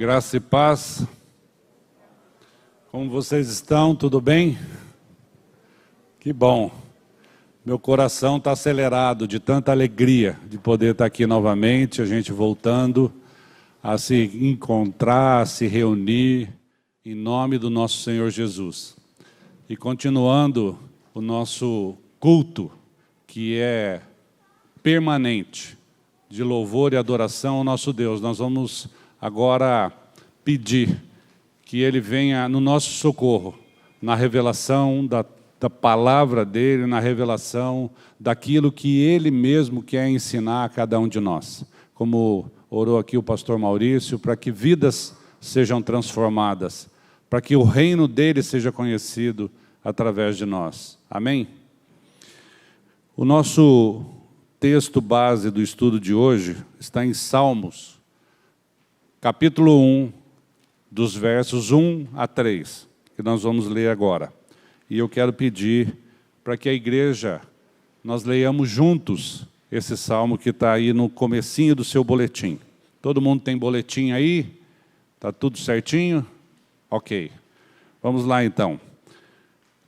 Graça e paz. Como vocês estão? Tudo bem? Que bom. Meu coração está acelerado de tanta alegria de poder estar aqui novamente, a gente voltando a se encontrar, a se reunir em nome do nosso Senhor Jesus. E continuando o nosso culto, que é permanente, de louvor e adoração ao nosso Deus. Nós vamos agora pedir que Ele venha no nosso socorro, na revelação da palavra dEle, na revelação daquilo que Ele mesmo quer ensinar a cada um de nós. Como orou aqui o pastor Maurício, para que vidas sejam transformadas, para que o reino dEle seja conhecido através de nós. Amém? O nosso texto base do estudo de hoje está em Salmos, capítulo 1, dos versos 1 a 3, que nós vamos ler agora. E eu quero pedir para que a igreja, nós leiamos juntos esse salmo que está aí no comecinho do seu boletim. Todo mundo tem boletim aí? Está tudo certinho? Ok. Vamos lá então.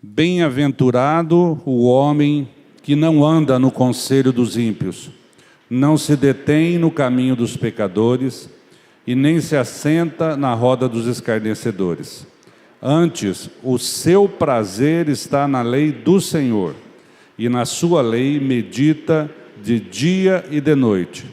Bem-aventurado o homem que não anda no conselho dos ímpios, não se detém no caminho dos pecadores e nem se assenta na roda dos escarnecedores. Antes, o seu prazer está na lei do Senhor, e na sua lei medita de dia e de noite.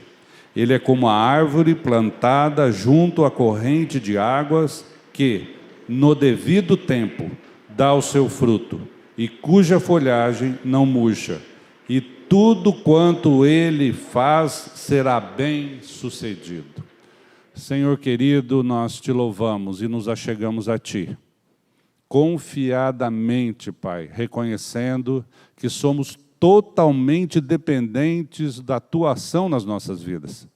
Ele é como a árvore plantada junto à corrente de águas, que, no devido tempo, dá o seu fruto, e cuja folhagem não murcha, e tudo quanto ele faz será bem sucedido. Senhor querido, nós te louvamos e nos achegamos a Ti, confiadamente, Pai, reconhecendo que somos totalmente dependentes da Tua ação nas nossas vidas.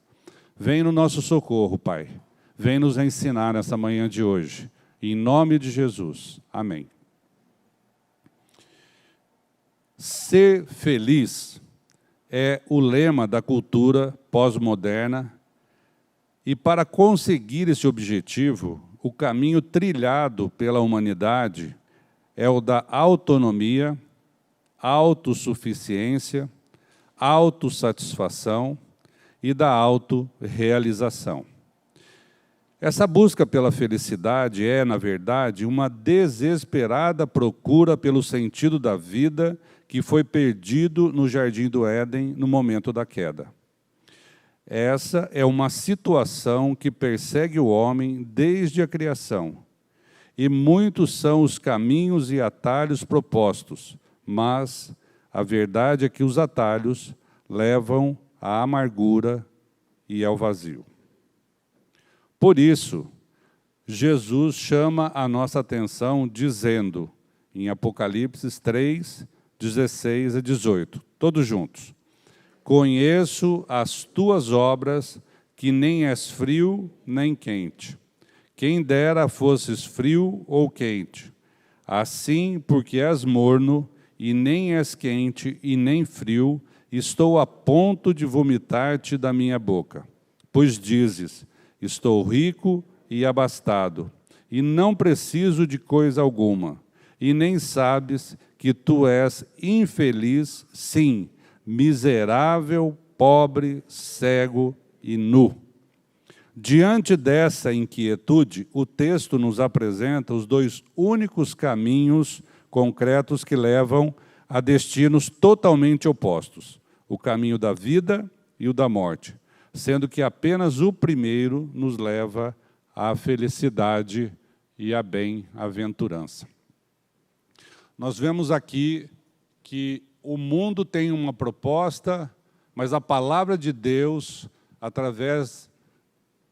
Vem no nosso socorro, Pai. Vem nos ensinar nessa manhã de hoje. Em nome de Jesus. Amém. Ser feliz é o lema da cultura pós-moderna, e para conseguir esse objetivo, o caminho trilhado pela humanidade é o da autonomia, autossuficiência, autossatisfação e da autorrealização. Essa busca pela felicidade é, na verdade, uma desesperada procura pelo sentido da vida que foi perdido no Jardim do Éden no momento da queda. Essa é uma situação que persegue o homem desde a criação. E muitos são os caminhos e atalhos propostos, mas a verdade é que os atalhos levam à amargura e ao vazio. Por isso, Jesus chama a nossa atenção dizendo, em Apocalipse 3, 16 a 18, todos juntos: conheço as tuas obras, que nem és frio nem quente. Quem dera fosses frio ou quente. Assim, porque és morno, e nem és quente e nem frio, estou a ponto de vomitar-te da minha boca. Pois dizes, estou rico e abastado, e não preciso de coisa alguma, e nem sabes que tu és infeliz, sim, miserável, pobre, cego e nu. Diante dessa inquietude, o texto nos apresenta os dois únicos caminhos concretos que levam a destinos totalmente opostos: o caminho da vida e o da morte, sendo que apenas o primeiro nos leva à felicidade e à bem-aventurança. Nós vemos aqui que o mundo tem uma proposta, mas a palavra de Deus, através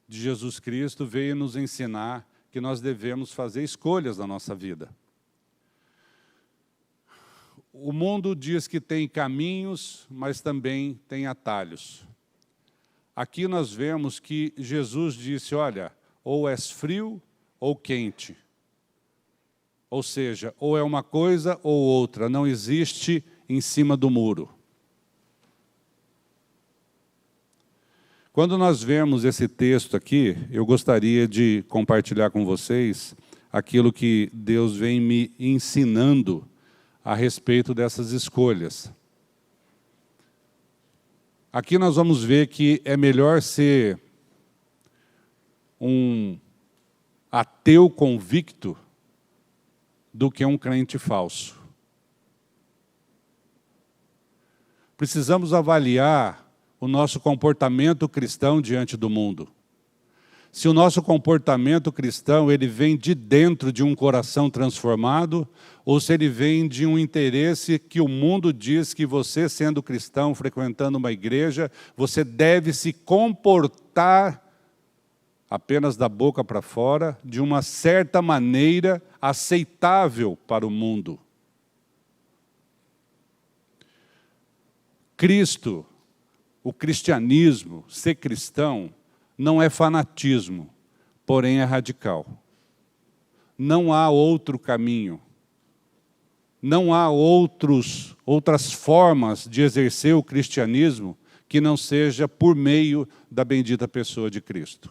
de Jesus Cristo, veio nos ensinar que nós devemos fazer escolhas na nossa vida. O mundo diz que tem caminhos, mas também tem atalhos. Aqui nós vemos que Jesus disse, olha, ou és frio ou quente. Ou seja, ou é uma coisa ou outra, não existe em cima do muro. Quando nós vemos esse texto aqui, eu gostaria de compartilhar com vocês aquilo que Deus vem me ensinando a respeito dessas escolhas. Aqui nós vamos ver que é melhor ser um ateu convicto do que um crente falso. Precisamos avaliar o nosso comportamento cristão diante do mundo. Se o nosso comportamento cristão ele vem de dentro de um coração transformado, ou se ele vem de um interesse que o mundo diz que você, sendo cristão, frequentando uma igreja, você deve se comportar apenas da boca para fora, de uma certa maneira aceitável para o mundo. Cristo, o cristianismo, ser cristão, não é fanatismo, porém é radical. Não há outro caminho. Não há outras formas de exercer o cristianismo que não seja por meio da bendita pessoa de Cristo.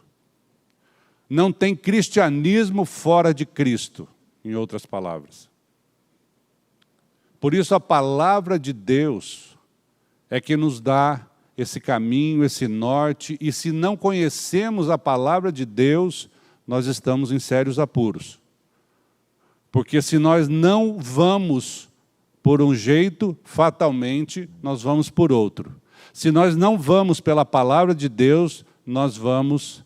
Não tem cristianismo fora de Cristo, em outras palavras. Por isso a palavra de Deus é que nos dá esse caminho, esse norte, e se não conhecemos a palavra de Deus, nós estamos em sérios apuros. Porque se nós não vamos por um jeito, fatalmente nós vamos por outro. Se nós não vamos pela palavra de Deus, nós vamos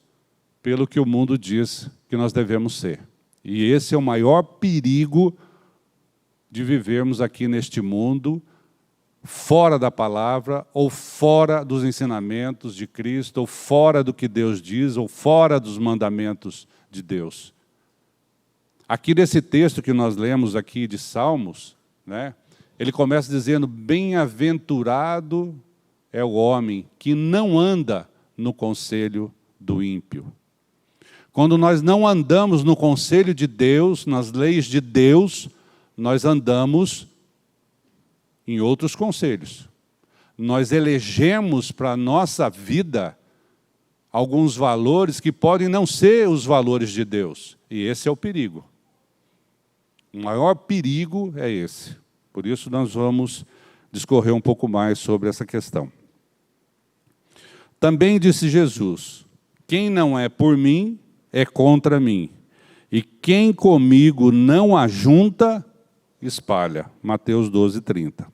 pelo que o mundo diz que nós devemos ser. E esse é o maior perigo de vivermos aqui neste mundo, fora da palavra, ou fora dos ensinamentos de Cristo, ou fora do que Deus diz, ou fora dos mandamentos de Deus. Aqui nesse texto que nós lemos aqui de Salmos, né, ele começa dizendo, bem-aventurado é o homem que não anda no conselho do ímpio. Quando nós não andamos no conselho de Deus, nas leis de Deus, nós andamos em outros conselhos. Nós elegemos para a nossa vida alguns valores que podem não ser os valores de Deus. E esse é o perigo. O maior perigo é esse. Por isso nós vamos discorrer um pouco mais sobre essa questão. Também disse Jesus, quem não é por mim, é contra mim. E quem comigo não ajunta, espalha. Mateus 12:30.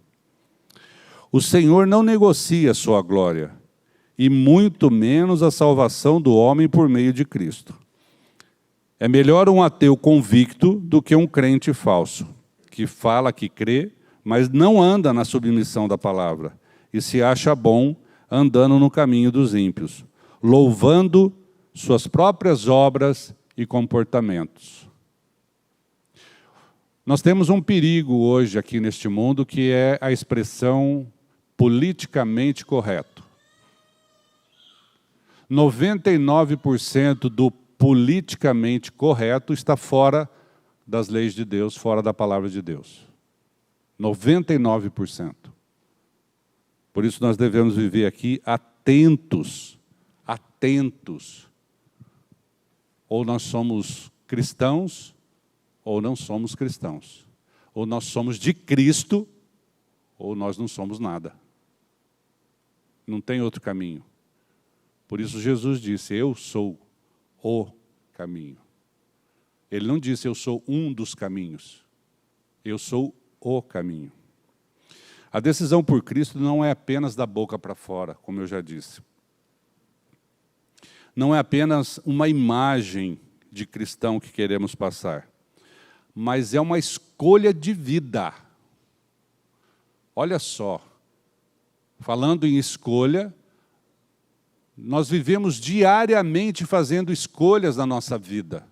O Senhor não negocia a sua glória, e muito menos a salvação do homem por meio de Cristo. É melhor um ateu convicto do que um crente falso, que fala que crê, mas não anda na submissão da palavra, e se acha bom andando no caminho dos ímpios, louvando suas próprias obras e comportamentos. Nós temos um perigo hoje aqui neste mundo, que é a expressão politicamente correto. 99% do politicamente correto está fora das leis de Deus, fora da palavra de Deus. 99%. Por isso nós devemos viver aqui atentos. Ou nós somos cristãos, ou não somos cristãos. Ou nós somos de Cristo, ou nós não somos nada. Não tem outro caminho. Por isso Jesus disse, eu sou o caminho. Ele não disse, eu sou um dos caminhos. Eu sou o caminho. A decisão por Cristo não é apenas da boca para fora, como eu já disse. Não é apenas uma imagem de cristão que queremos passar, mas é uma escolha de vida. Olha só, falando em escolha, nós vivemos diariamente fazendo escolhas na nossa vida.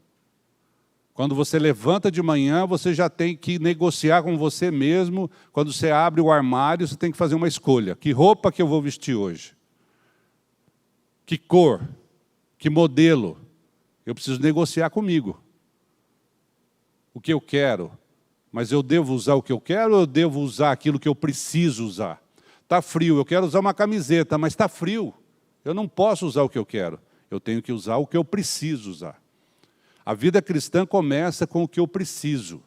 Quando você levanta de manhã, você já tem que negociar com você mesmo. Quando você abre o armário, você tem que fazer uma escolha. Que roupa que eu vou vestir hoje? Que cor? Que modelo? Eu preciso negociar comigo. O que eu quero? Mas eu devo usar o que eu quero ou eu devo usar aquilo que eu preciso usar? Está frio, eu quero usar uma camiseta, mas está frio. Eu não posso usar o que eu quero. Eu tenho que usar o que eu preciso usar. A vida cristã começa com o que eu preciso.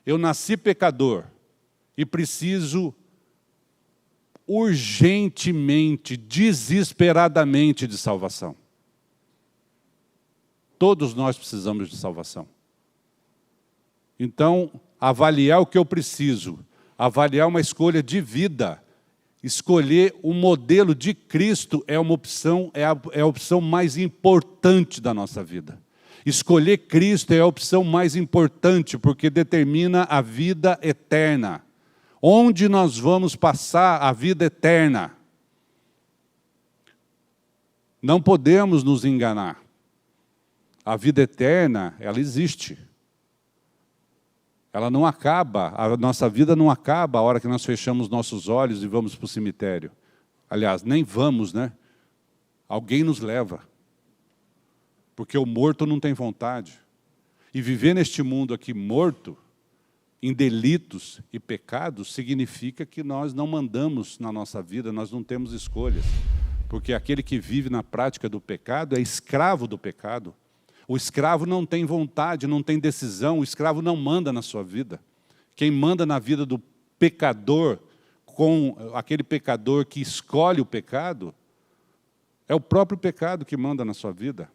Eu nasci pecador e preciso urgentemente, desesperadamente de salvação. Todos nós precisamos de salvação. Então, avaliar o que eu preciso, avaliar uma escolha de vida, escolher o modelo de Cristo é uma opção, é a opção mais importante da nossa vida. Escolher Cristo é a opção mais importante, porque determina a vida eterna. Onde nós vamos passar a vida eterna? Não podemos nos enganar. A vida eterna, ela existe. Ela não acaba, a nossa vida não acaba a hora que nós fechamos nossos olhos e vamos para o cemitério. Aliás, nem vamos, né? Alguém nos leva. Porque o morto não tem vontade. E viver neste mundo aqui morto, em delitos e pecados, significa que nós não mandamos na nossa vida, nós não temos escolhas. Porque aquele que vive na prática do pecado é escravo do pecado. O escravo não tem vontade, não tem decisão, o escravo não manda na sua vida. Quem manda na vida do pecador, com aquele pecador que escolhe o pecado, é o próprio pecado que manda na sua vida.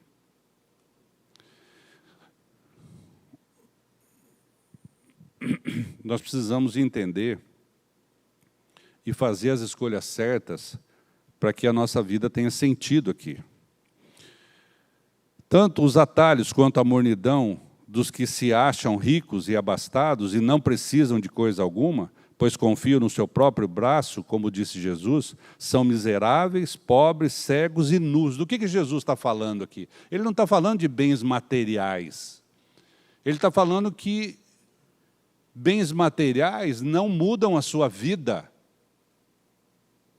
Nós precisamos entender e fazer as escolhas certas para que a nossa vida tenha sentido aqui. Tanto os atalhos quanto a mornidão dos que se acham ricos e abastados e não precisam de coisa alguma, pois confiam no seu próprio braço, como disse Jesus, são miseráveis, pobres, cegos e nus. Do que Jesus está falando aqui? Ele não está falando de bens materiais. Ele está falando que bens materiais não mudam a sua vida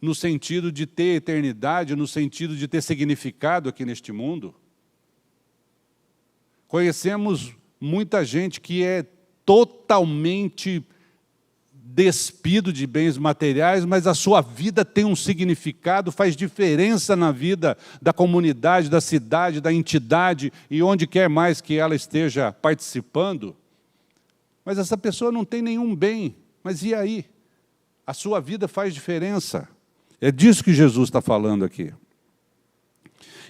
no sentido de ter eternidade, no sentido de ter significado aqui neste mundo. Conhecemos muita gente que é totalmente despido de bens materiais, mas a sua vida tem um significado, faz diferença na vida da comunidade, da cidade, da entidade e onde quer mais que ela esteja participando. Mas essa pessoa não tem nenhum bem. Mas e aí? A sua vida faz diferença. É disso que Jesus está falando aqui.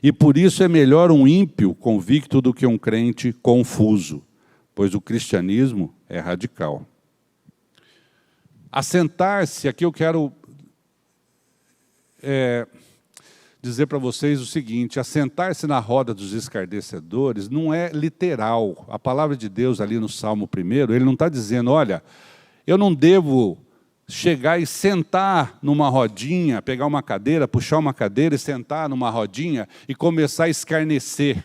E por isso é melhor um ímpio convicto do que um crente confuso, pois o cristianismo é radical. Assentar-se, aqui eu quero dizer para vocês o seguinte, assentar-se na roda dos escarnecedores não é literal. A palavra de Deus ali no Salmo 1, ele não está dizendo, olha, eu não devo chegar e sentar numa rodinha, pegar uma cadeira, puxar uma cadeira e sentar numa rodinha e começar a escarnecer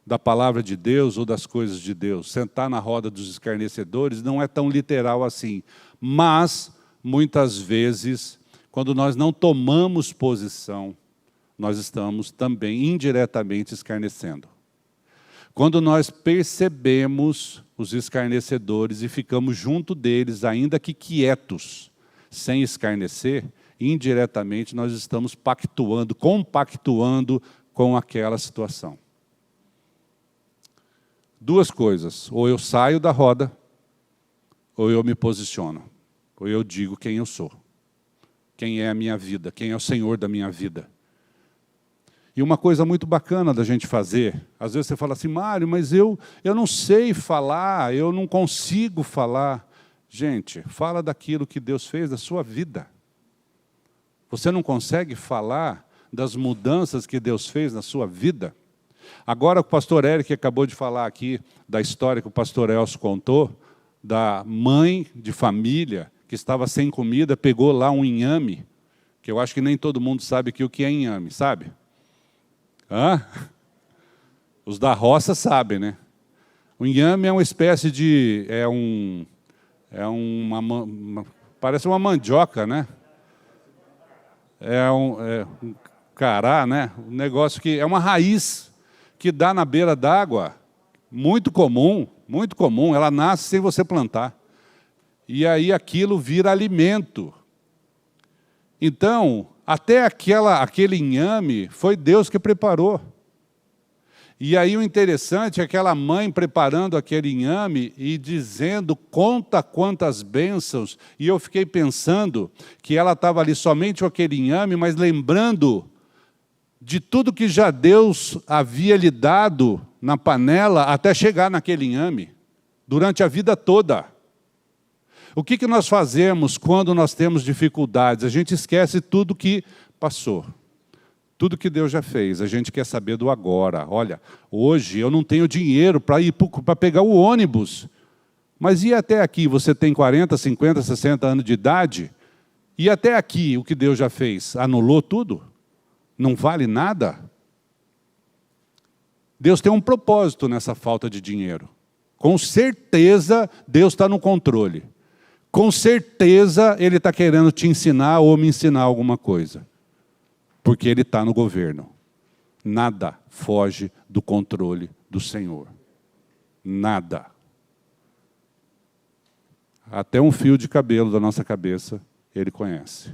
da palavra de Deus ou das coisas de Deus. Sentar na roda dos escarnecedores não é tão literal assim. Mas, muitas vezes, quando nós não tomamos posição, nós estamos também indiretamente escarnecendo. Quando nós percebemos os escarnecedores e ficamos junto deles, ainda que quietos, sem escarnecer, indiretamente nós estamos compactuando com aquela situação. Duas coisas, ou eu saio da roda, ou eu me posiciono, ou eu digo quem eu sou. Quem é a minha vida, quem é o Senhor da minha vida. E uma coisa muito bacana da gente fazer, às vezes você fala assim, Mário, mas eu não sei falar, eu não consigo falar. Gente, fala daquilo que Deus fez na sua vida. Você não consegue falar das mudanças que Deus fez na sua vida? Agora o pastor Eric acabou de falar aqui da história que o pastor Elcio contou, da mãe de família, que estava sem comida, pegou lá um inhame, que eu acho que nem todo mundo sabe o que é inhame, sabe? Hã? Os da roça sabem, né? O inhame é uma espécie de... parece uma mandioca, né? É um cará, né? Um negócio que é uma raiz que dá na beira d'água, muito comum, ela nasce sem você plantar. E aí aquilo vira alimento. Então, Até aquele inhame foi Deus que preparou. E aí o interessante é aquela mãe preparando aquele inhame e dizendo, conta quantas bênçãos. E eu fiquei pensando que ela estava ali somente com aquele inhame, mas lembrando de tudo que já Deus havia lhe dado na panela até chegar naquele inhame, durante a vida toda. O que nós fazemos quando nós temos dificuldades? A gente esquece tudo que passou. Tudo que Deus já fez, a gente quer saber do agora. Olha, hoje eu não tenho dinheiro para pegar o ônibus. Mas e até aqui? Você tem 40, 50, 60 anos de idade? E até aqui, o que Deus já fez? Anulou tudo? Não vale nada? Deus tem um propósito nessa falta de dinheiro. Com certeza, Deus está no controle. Com certeza, Ele está querendo te ensinar ou me ensinar alguma coisa. Porque Ele está no governo. Nada foge do controle do Senhor. Nada. Até um fio de cabelo da nossa cabeça, Ele conhece.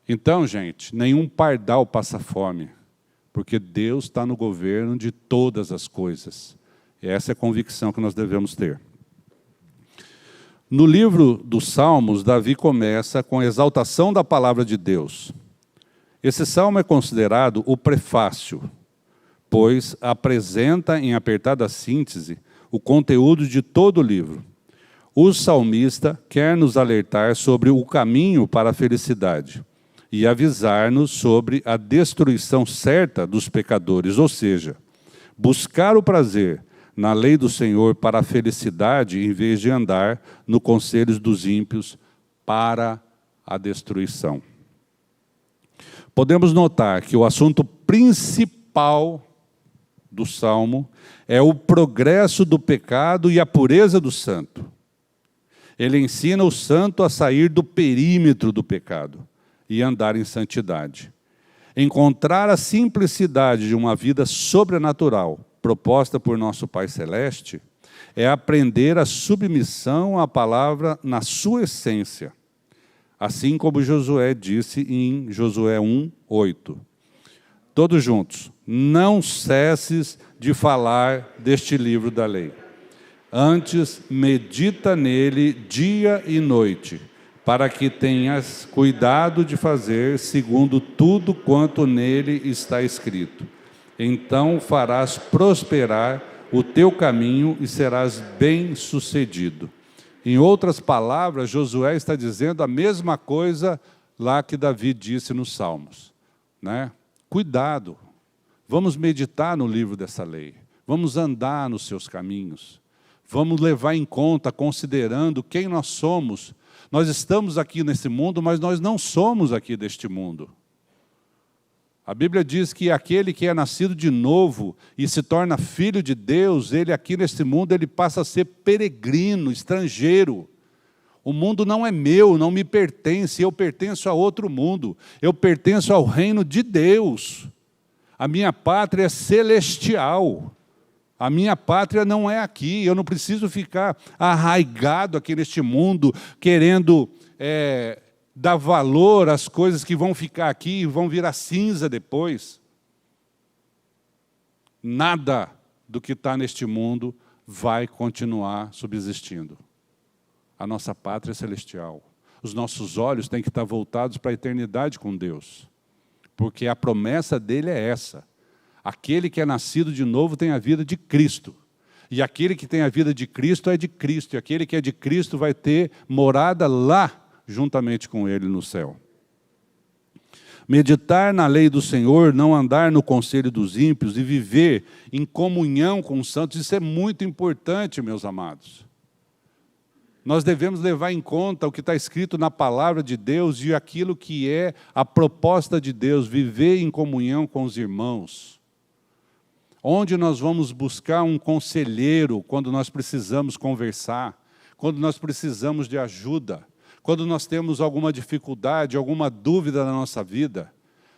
Então, gente, nenhum pardal passa fome, porque Deus está no governo de todas as coisas. E essa é a convicção que nós devemos ter. No livro dos Salmos, Davi começa com a exaltação da palavra de Deus. Esse salmo é considerado o prefácio, pois apresenta em apertada síntese o conteúdo de todo o livro. O salmista quer nos alertar sobre o caminho para a felicidade e avisar-nos sobre a destruição certa dos pecadores, ou seja, buscar o prazer na lei do Senhor para a felicidade, em vez de andar no conselho dos ímpios para a destruição. Podemos notar que o assunto principal do Salmo é o progresso do pecado e a pureza do santo. Ele ensina o santo a sair do perímetro do pecado e andar em santidade. Encontrar a simplicidade de uma vida sobrenatural, proposta por nosso Pai Celeste, é aprender a submissão à palavra na sua essência. Assim como Josué disse em Josué 1:8. Todos juntos. Não cesses de falar deste livro da lei. Antes, medita nele dia e noite, para que tenhas cuidado de fazer segundo tudo quanto nele está escrito. Então farás prosperar o teu caminho e serás bem-sucedido. Em outras palavras, Josué está dizendo a mesma coisa lá que Davi disse nos Salmos, né? Cuidado, vamos meditar no livro dessa lei, vamos andar nos seus caminhos, vamos levar em conta, considerando quem nós somos. Nós estamos aqui nesse mundo, mas nós não somos aqui deste mundo. A Bíblia diz que aquele que é nascido de novo e se torna filho de Deus, ele aqui neste mundo, ele passa a ser peregrino, estrangeiro. O mundo não é meu, não me pertence, eu pertenço a outro mundo. Eu pertenço ao reino de Deus. A minha pátria é celestial. A minha pátria não é aqui. Eu não preciso ficar arraigado aqui neste mundo, querendo dar valor às coisas que vão ficar aqui e vão virar cinza depois. Nada do que está neste mundo vai continuar subsistindo. A nossa pátria é celestial. Os nossos olhos têm que estar voltados para a eternidade com Deus. Porque a promessa dele é essa. Aquele que é nascido de novo tem a vida de Cristo. E aquele que tem a vida de Cristo é de Cristo. E aquele que é de Cristo vai ter morada lá, juntamente com Ele no céu. Meditar na lei do Senhor, não andar no conselho dos ímpios e viver em comunhão com os santos, isso é muito importante, meus amados. Nós devemos levar em conta o que está escrito na palavra de Deus e aquilo que é a proposta de Deus, viver em comunhão com os irmãos. Onde nós vamos buscar um conselheiro quando nós precisamos conversar, quando nós precisamos de ajuda, quando nós temos alguma dificuldade, alguma dúvida na nossa vida,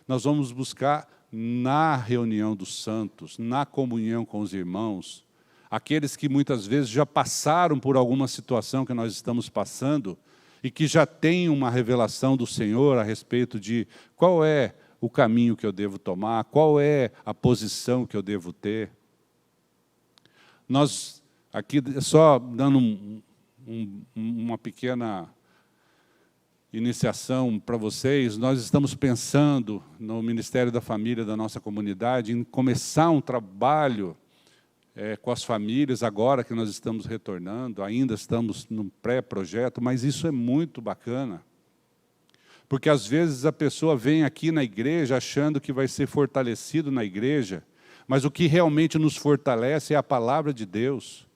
nós vamos buscar na reunião dos santos, na comunhão com os irmãos, aqueles que muitas vezes já passaram por alguma situação que nós estamos passando e que já tem uma revelação do Senhor a respeito de qual é o caminho que eu devo tomar, qual é a posição que eu devo ter. Nós, aqui, só dando uma pequena iniciação para vocês, nós estamos pensando no Ministério da Família da nossa comunidade em começar um trabalho com as famílias, agora que nós estamos retornando, ainda estamos no pré-projeto, mas isso é muito bacana. Porque, às vezes, a pessoa vem aqui na igreja achando que vai ser fortalecido na igreja, mas o que realmente nos fortalece é a palavra de Deus.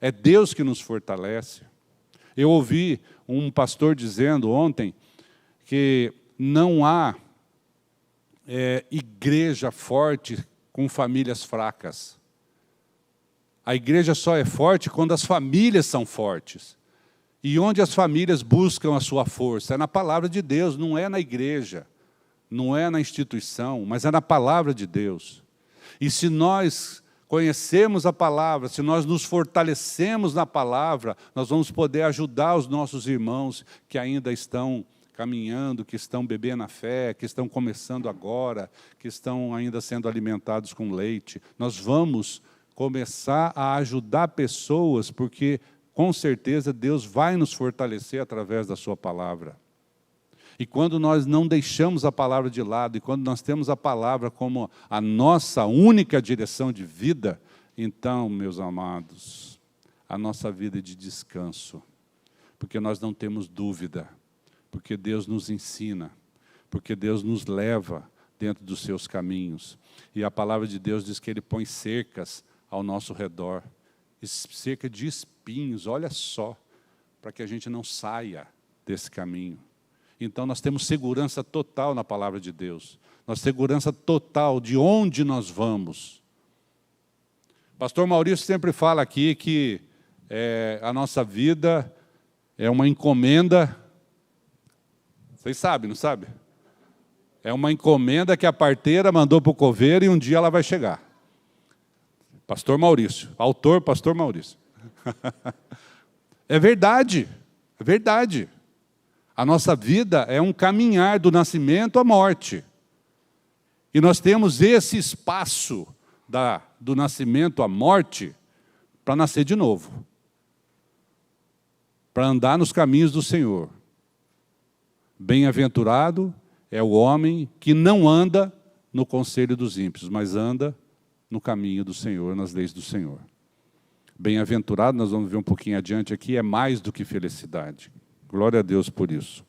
É Deus que nos fortalece. Eu ouvi um pastor dizendo ontem que não há igreja forte com famílias fracas. A igreja só é forte quando as famílias são fortes. E onde as famílias buscam a sua força? É na palavra de Deus, não é na igreja, não é na instituição, mas é na palavra de Deus. E se nós conhecemos a palavra, se nós nos fortalecemos na palavra, nós vamos poder ajudar os nossos irmãos que ainda estão caminhando, que estão bebendo a fé, que estão começando agora, que estão ainda sendo alimentados com leite. Nós vamos começar a ajudar pessoas, porque com certeza Deus vai nos fortalecer através da sua palavra. E quando nós não deixamos a palavra de lado, e quando nós temos a palavra como a nossa única direção de vida, então, meus amados, a nossa vida é de descanso, porque nós não temos dúvida, porque Deus nos ensina, porque Deus nos leva dentro dos seus caminhos. E a palavra de Deus diz que Ele põe cercas ao nosso redor, cerca de espinhos, olha só, para que a gente não saia desse caminho. Então nós temos segurança total na palavra de Deus, nós segurança total de onde nós vamos. Pastor Maurício sempre fala aqui que a nossa vida é uma encomenda, vocês sabem, não sabem? É uma encomenda que a parteira mandou para o coveiro e um dia ela vai chegar. Pastor Maurício, autor Pastor Maurício. É verdade, é verdade. A nossa vida é um caminhar do nascimento à morte. E nós temos esse espaço do nascimento à morte para nascer de novo. Para andar nos caminhos do Senhor. Bem-aventurado é o homem que não anda no conselho dos ímpios, mas anda no caminho do Senhor, nas leis do Senhor. Bem-aventurado, nós vamos ver um pouquinho adiante aqui, é mais do que felicidade. Glória a Deus por isso.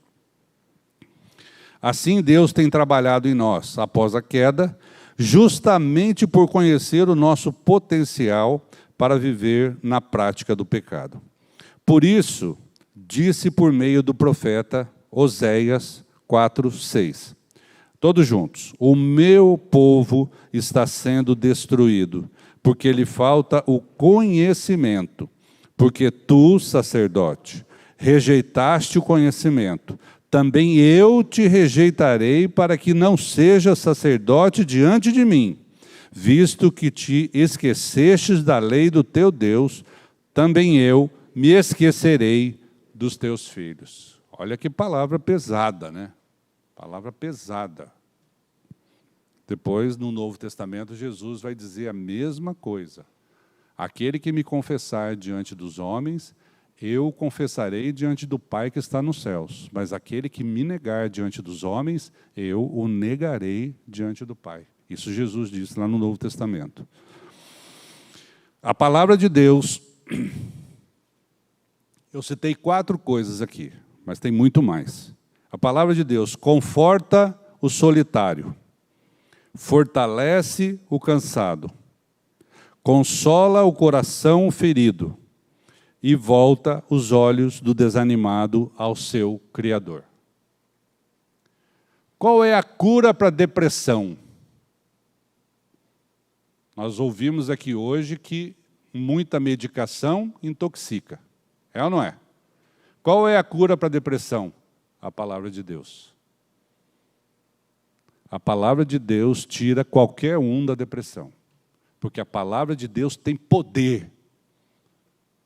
Assim Deus tem trabalhado em nós, após a queda, justamente por conhecer o nosso potencial para viver na prática do pecado. Por isso, disse por meio do profeta Oséias 4:6. Todos juntos. O meu povo está sendo destruído, porque lhe falta o conhecimento. Porque tu, sacerdote, rejeitaste o conhecimento. Também eu te rejeitarei para que não sejas sacerdote diante de mim. Visto que te esquecestes da lei do teu Deus, também eu me esquecerei dos teus filhos. Olha que palavra pesada, né? Palavra pesada. Depois, no Novo Testamento, Jesus vai dizer a mesma coisa. Aquele que me confessar diante dos homens, eu o confessarei diante do Pai que está nos céus. Mas aquele que me negar diante dos homens, eu o negarei diante do Pai. Isso Jesus disse lá no Novo Testamento. A palavra de Deus, eu citei 4 coisas aqui, mas tem muito mais. A palavra de Deus conforta o solitário, fortalece o cansado, consola o coração ferido e volta os olhos do desanimado ao seu Criador. Qual é a cura para a depressão? Nós ouvimos aqui hoje que muita medicação intoxica. É ou não é? Qual é a cura para a depressão? A palavra de Deus. A palavra de Deus tira qualquer um da depressão. Porque a palavra de Deus tem poder.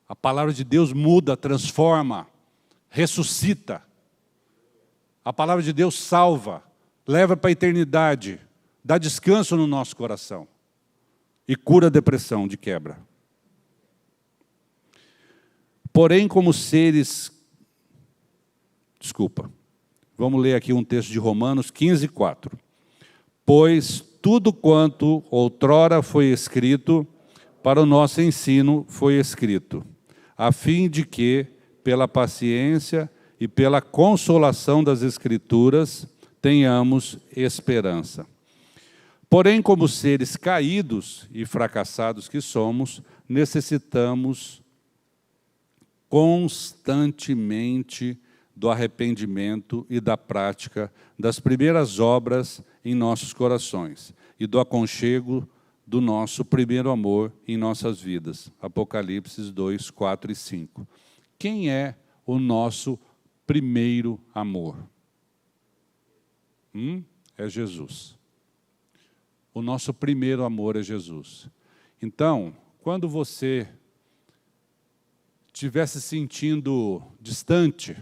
A palavra de Deus muda, transforma, ressuscita. A palavra de Deus salva, leva para a eternidade, dá descanso no nosso coração e cura a depressão de quebra. Porém, como seres... Vamos ler aqui um texto de Romanos 15:4. Pois tudo quanto outrora foi escrito, para o nosso ensino foi escrito, a fim de que, pela paciência e pela consolação das Escrituras, tenhamos esperança. Porém, como seres caídos e fracassados que somos, necessitamos constantemente do arrependimento e da prática das primeiras obras em nossos corações e do aconchego do nosso primeiro amor em nossas vidas. Apocalipse 2, 4 e 5. Quem é o nosso primeiro amor? É Jesus. O nosso primeiro amor é Jesus. Então, quando você estiver se sentindo distante,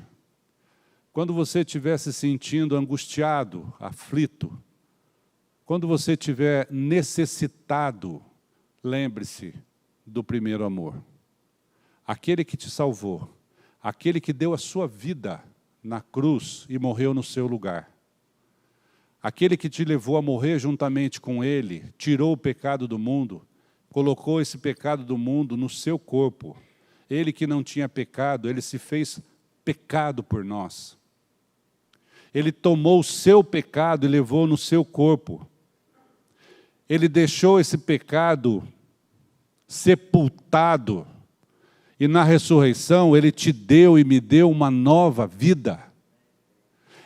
quando você estiver se sentindo angustiado, aflito, quando você estiver necessitado, lembre-se do primeiro amor. Aquele que te salvou, aquele que deu a sua vida na cruz e morreu no seu lugar. Aquele que te levou a morrer juntamente com ele, tirou o pecado do mundo, colocou esse pecado do mundo no seu corpo. Ele que não tinha pecado, ele se fez pecado por nós. Ele tomou o seu pecado e levou no seu corpo. Ele deixou esse pecado sepultado. E na ressurreição, ele te deu e me deu uma nova vida.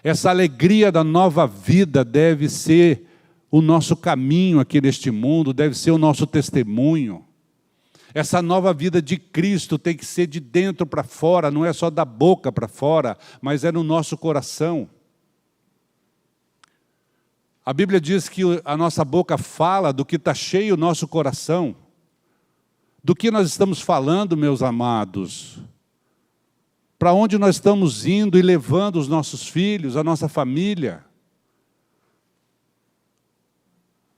Essa alegria da nova vida deve ser o nosso caminho aqui neste mundo, deve ser o nosso testemunho. Essa nova vida de Cristo tem que ser de dentro para fora, não é só da boca para fora, mas é no nosso coração. A Bíblia diz que a nossa boca fala do que está cheio o nosso coração. Do que nós estamos falando, meus amados? Para onde nós estamos indo e levando os nossos filhos, a nossa família?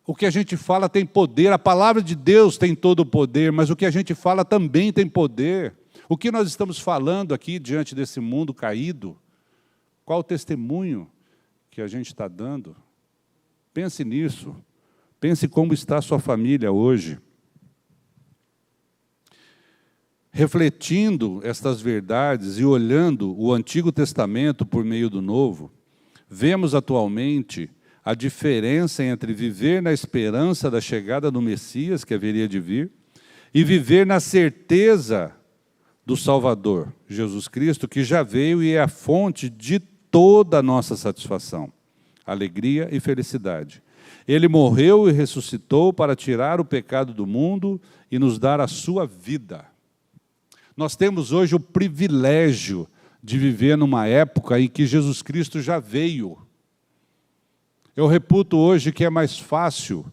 O que a gente fala tem poder, a palavra de Deus tem todo o poder, mas o que a gente fala também tem poder. O que nós estamos falando aqui diante desse mundo caído? Qual o testemunho que a gente está dando? Pense nisso. Pense como está a sua família hoje. Refletindo estas verdades e olhando o Antigo Testamento por meio do Novo, vemos atualmente a diferença entre viver na esperança da chegada do Messias, que haveria de vir, e viver na certeza do Salvador, Jesus Cristo, que já veio e é a fonte de toda a nossa satisfação, alegria e felicidade. Ele morreu e ressuscitou para tirar o pecado do mundo e nos dar a sua vida. Nós temos hoje o privilégio de viver numa época em que Jesus Cristo já veio. Eu reputo hoje que é mais fácil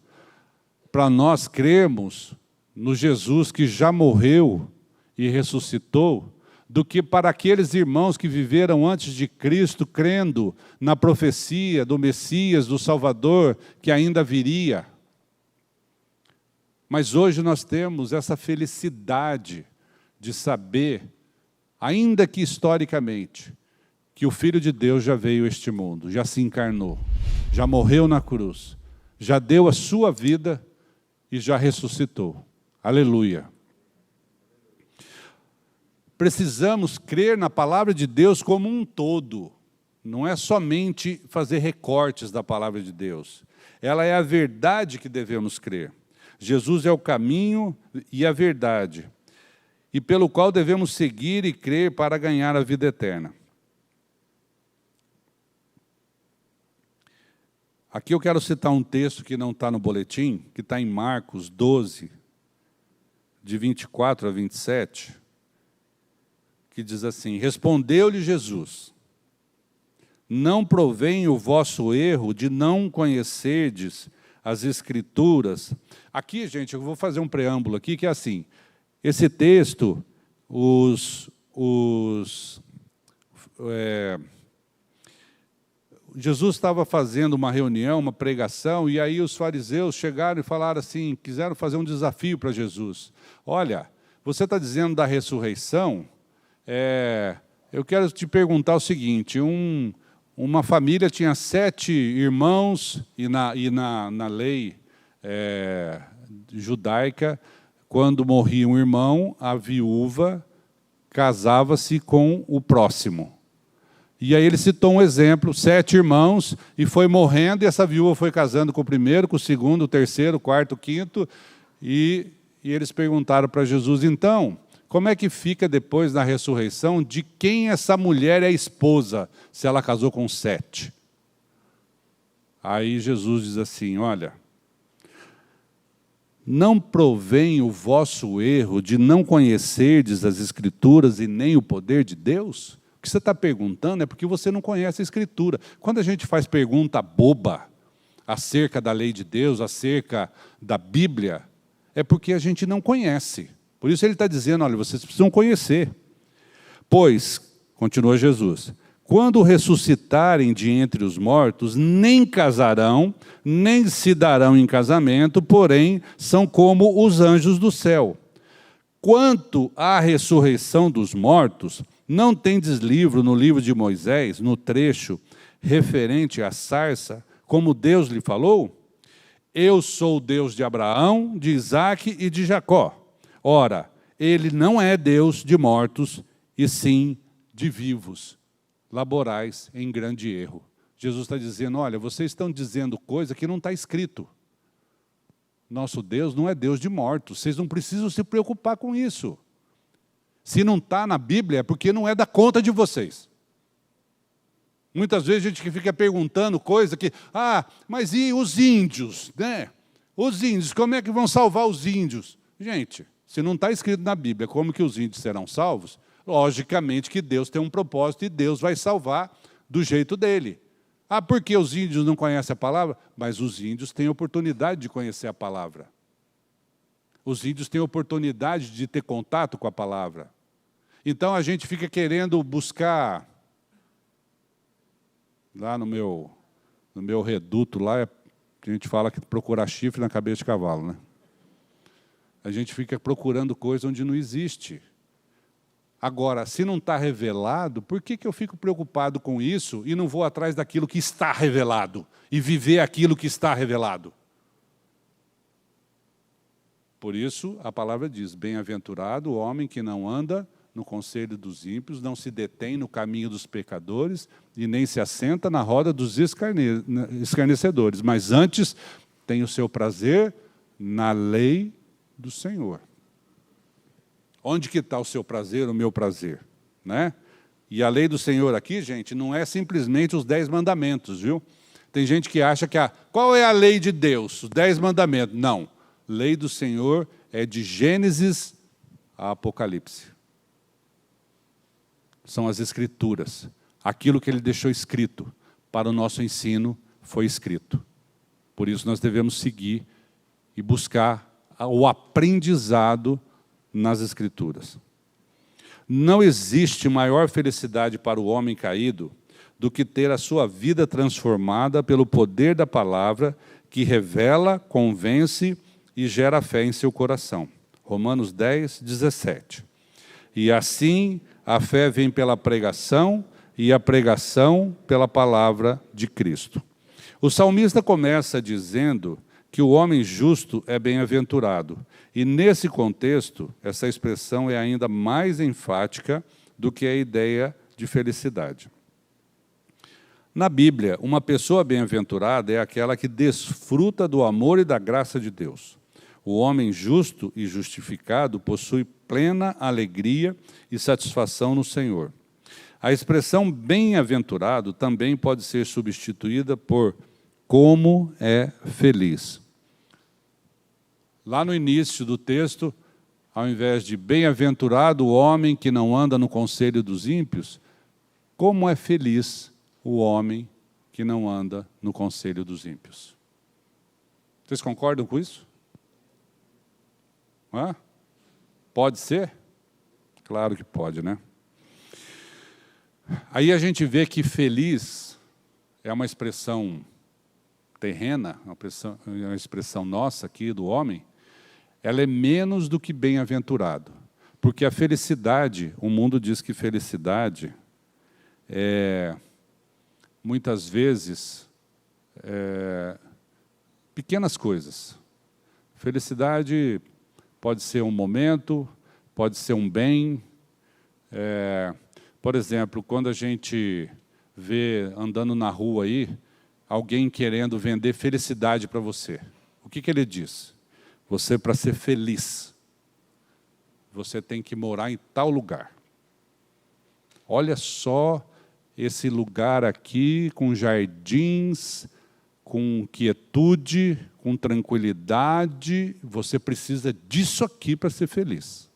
para nós crermos no Jesus que já morreu e ressuscitou, do que para aqueles irmãos que viveram antes de Cristo, crendo na profecia do Messias, do Salvador, que ainda viria. Mas hoje nós temos essa felicidade de saber, ainda que historicamente, que o Filho de Deus já veio a este mundo, já se encarnou, já morreu na cruz, já deu a sua vida e já ressuscitou. Aleluia. Precisamos crer na palavra de Deus como um todo. Não é somente fazer recortes da palavra de Deus. Ela é a verdade que devemos crer. Jesus é o caminho e a verdade, e pelo qual devemos seguir e crer para ganhar a vida eterna. Aqui eu quero citar um texto que não está no boletim, que está em Marcos 12, de 24 a 27, que diz assim: respondeu-lhe Jesus: não provém o vosso erro de não conhecerdes as Escrituras. Aqui, gente, eu vou fazer um preâmbulo aqui, que é assim, esse texto, os Jesus estava fazendo uma reunião, uma pregação, e aí os fariseus chegaram e falaram assim, quiseram fazer um desafio para Jesus. Olha, você está dizendo da ressurreição, eu quero te perguntar o seguinte, uma família tinha 7 irmãos, e na lei judaica, quando morria um irmão, a viúva casava-se com o próximo. E aí ele citou um exemplo, 7 irmãos, e foi morrendo, e essa viúva foi casando com o primeiro, com o segundo, o terceiro, o quarto, o quinto, e eles perguntaram para Jesus, então, como é que fica depois na ressurreição de quem essa mulher é esposa, se ela casou com 7? Aí Jesus diz assim, olha, não provém o vosso erro de não conhecerdes as Escrituras e nem o poder de Deus? O que você está perguntando é porque você não conhece a Escritura. Quando a gente faz pergunta boba acerca da lei de Deus, acerca da Bíblia, é porque a gente não conhece. Por isso ele está dizendo, olha, vocês precisam conhecer. Pois, continua Jesus, quando ressuscitarem de entre os mortos, nem casarão, nem se darão em casamento, porém, são como os anjos do céu. Quanto à ressurreição dos mortos, não tendes livro no livro de Moisés, no trecho referente à sarça, como Deus lhe falou? Eu sou o Deus de Abraão, de Isaque e de Jacó. Ora, ele não é Deus de mortos, e sim de vivos. Laborais em grande erro. Jesus está dizendo, olha, vocês estão dizendo coisa que não está escrito. Nosso Deus não é Deus de mortos, vocês não precisam se preocupar com isso. Se não está na Bíblia, é porque não é da conta de vocês. Muitas vezes a gente fica perguntando coisa que, mas e os índios, né? Os índios, como é que vão salvar os índios? Gente, se não está escrito na Bíblia como que os índios serão salvos, logicamente que Deus tem um propósito e Deus vai salvar do jeito dele. Porque os índios não conhecem a palavra? Mas os índios têm oportunidade de conhecer a palavra. Os índios têm oportunidade de ter contato com a palavra. Então a gente fica querendo buscar, lá no meu reduto, lá a gente fala que procurar chifre na cabeça de cavalo, né? A gente fica procurando coisa onde não existe. Agora, se não está revelado, por que eu fico preocupado com isso e não vou atrás daquilo que está revelado e viver aquilo que está revelado? Por isso, a palavra diz, bem-aventurado o homem que não anda no conselho dos ímpios, não se detém no caminho dos pecadores e nem se assenta na roda dos escarnecedores, mas antes tem o seu prazer na lei do Senhor. Onde que está o seu prazer, o meu prazer? Né? E a lei do Senhor aqui, gente, não é simplesmente os 10 mandamentos, viu? Tem gente que acha que qual é a lei de Deus? Os 10 mandamentos. Não. Lei do Senhor é de Gênesis a Apocalipse. São as Escrituras. Aquilo que ele deixou escrito para o nosso ensino foi escrito. Por isso nós devemos seguir e buscar o aprendizado nas Escrituras. Não existe maior felicidade para o homem caído do que ter a sua vida transformada pelo poder da palavra que revela, convence e gera fé em seu coração. Romanos 10, 17. E assim a fé vem pela pregação e a pregação pela palavra de Cristo. O salmista começa dizendo que o homem justo é bem-aventurado. E nesse contexto, essa expressão é ainda mais enfática do que a ideia de felicidade. Na Bíblia, uma pessoa bem-aventurada é aquela que desfruta do amor e da graça de Deus. O homem justo e justificado possui plena alegria e satisfação no Senhor. A expressão bem-aventurado também pode ser substituída por como é feliz. Lá no início do texto, ao invés de bem-aventurado o homem que não anda no conselho dos ímpios, como é feliz o homem que não anda no conselho dos ímpios. Vocês concordam com isso? Pode ser? Claro que pode, né? Aí a gente vê que feliz é uma expressão terrena, uma expressão nossa aqui do homem, ela é menos do que bem-aventurado. Porque a felicidade, o mundo diz que felicidade é, muitas vezes, pequenas coisas. Felicidade pode ser um momento, pode ser um bem. Por exemplo, quando a gente vê andando na rua aí, alguém querendo vender felicidade para você. O que ele diz? Você, para ser feliz, você tem que morar em tal lugar. Olha só esse lugar aqui, com jardins, com quietude, com tranquilidade. Você precisa disso aqui para ser feliz.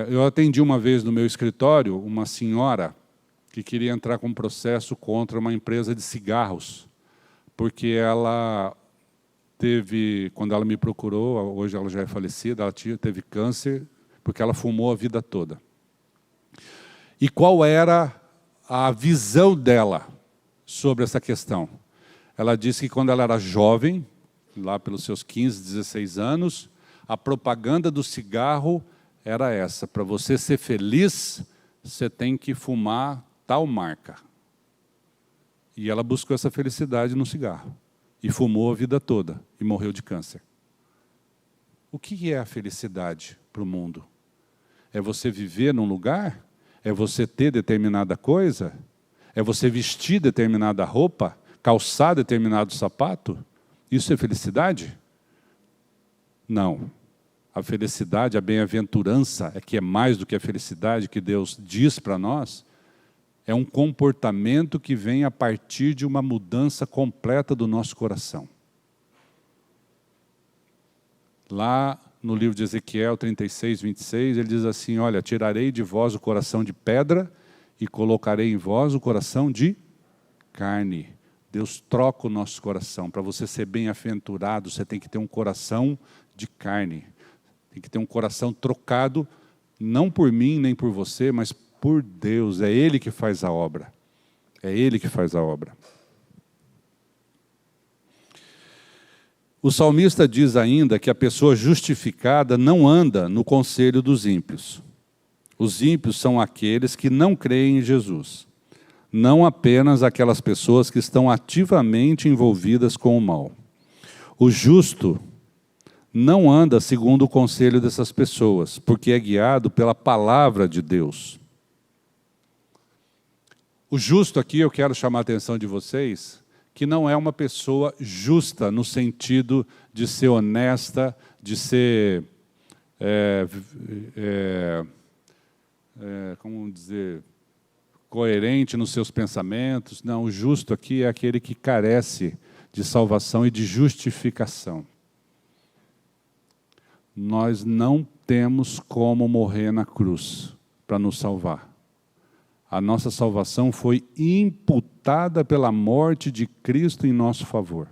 Eu atendi uma vez no meu escritório uma senhora que queria entrar com um processo contra uma empresa de cigarros, porque ela teve, quando ela me procurou, hoje ela já é falecida, ela teve câncer, porque ela fumou a vida toda. E qual era a visão dela sobre essa questão? Ela disse que quando ela era jovem, lá pelos seus 15, 16 anos, a propaganda do cigarro era essa: para você ser feliz, você tem que fumar tal marca. E ela buscou essa felicidade no cigarro. E fumou a vida toda. E morreu de câncer. O que é a felicidade para o mundo? É você viver num lugar? É você ter determinada coisa? É você vestir determinada roupa? Calçar determinado sapato? Isso é felicidade? Não. A felicidade, a bem-aventurança, que é mais do que a felicidade que Deus diz para nós, é um comportamento que vem a partir de uma mudança completa do nosso coração. Lá no livro de Ezequiel 36, 26, ele diz assim: olha, tirarei de vós o coração de pedra e colocarei em vós o coração de carne. Deus troca o nosso coração. Para você ser bem-aventurado, você tem que ter um coração de carne. Tem que ter um coração trocado, não por mim nem por você, mas por Deus. É Ele que faz a obra. É Ele que faz a obra. O salmista diz ainda que a pessoa justificada não anda no conselho dos ímpios. Os ímpios são aqueles que não creem em Jesus. Não apenas aquelas pessoas que estão ativamente envolvidas com o mal. O justo não anda segundo o conselho dessas pessoas, porque é guiado pela palavra de Deus. O justo aqui, eu quero chamar a atenção de vocês, que não é uma pessoa justa no sentido de ser honesta, de ser, como dizer, coerente nos seus pensamentos. Não, o justo aqui é aquele que carece de salvação e de justificação. Nós não temos como morrer na cruz para nos salvar. A nossa salvação foi imputada pela morte de Cristo em nosso favor.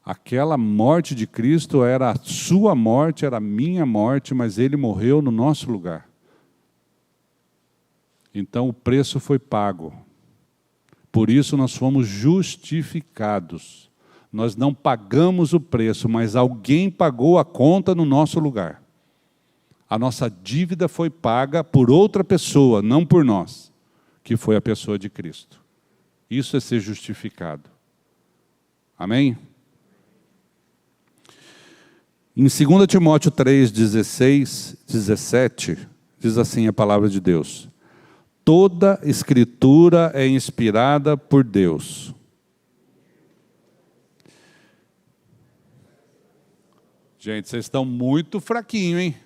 Aquela morte de Cristo era a sua morte, era a minha morte, mas Ele morreu no nosso lugar. Então o preço foi pago. Por isso nós fomos justificados. Nós não pagamos o preço, mas alguém pagou a conta no nosso lugar. A nossa dívida foi paga por outra pessoa, não por nós, que foi a pessoa de Cristo. Isso é ser justificado. Amém? Em 2 Timóteo 3, 16, 17, diz assim a palavra de Deus: toda escritura é inspirada por Deus. Gente, vocês estão muito fraquinhos, hein?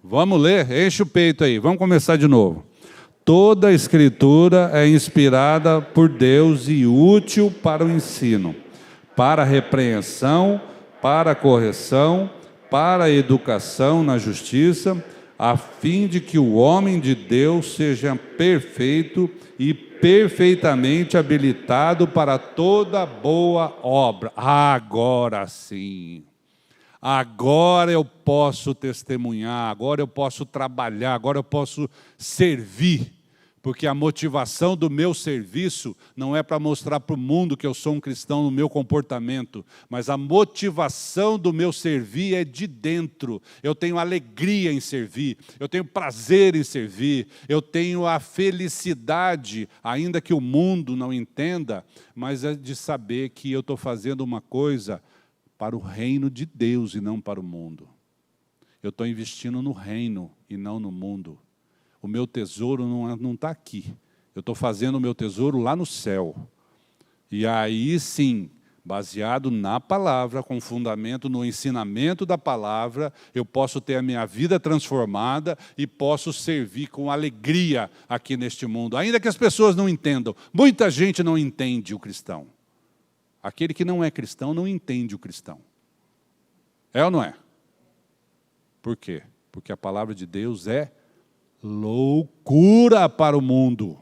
Vamos ler? Enche o peito aí. Vamos começar de novo. Toda a escritura é inspirada por Deus e útil para o ensino, para a repreensão, para a correção, para a educação na justiça, a fim de que o homem de Deus seja perfeito e perfeitamente habilitado para toda boa obra. Agora sim. Agora eu posso testemunhar, agora eu posso trabalhar, agora eu posso servir. Porque a motivação do meu serviço não é para mostrar para o mundo que eu sou um cristão no meu comportamento, mas a motivação do meu servir é de dentro. Eu tenho alegria em servir, eu tenho prazer em servir, eu tenho a felicidade, ainda que o mundo não entenda, mas é de saber que eu estou fazendo uma coisa para o reino de Deus e não para o mundo. Eu estou investindo no reino e não no mundo. O meu tesouro não está aqui. Eu estou fazendo o meu tesouro lá no céu. E aí sim, baseado na palavra, com fundamento no ensinamento da palavra, eu posso ter a minha vida transformada e posso servir com alegria aqui neste mundo. Ainda que as pessoas não entendam. Muita gente não entende o cristão. Aquele que não é cristão não entende o cristão. É ou não é? Por quê? Porque a palavra de Deus é loucura para o mundo.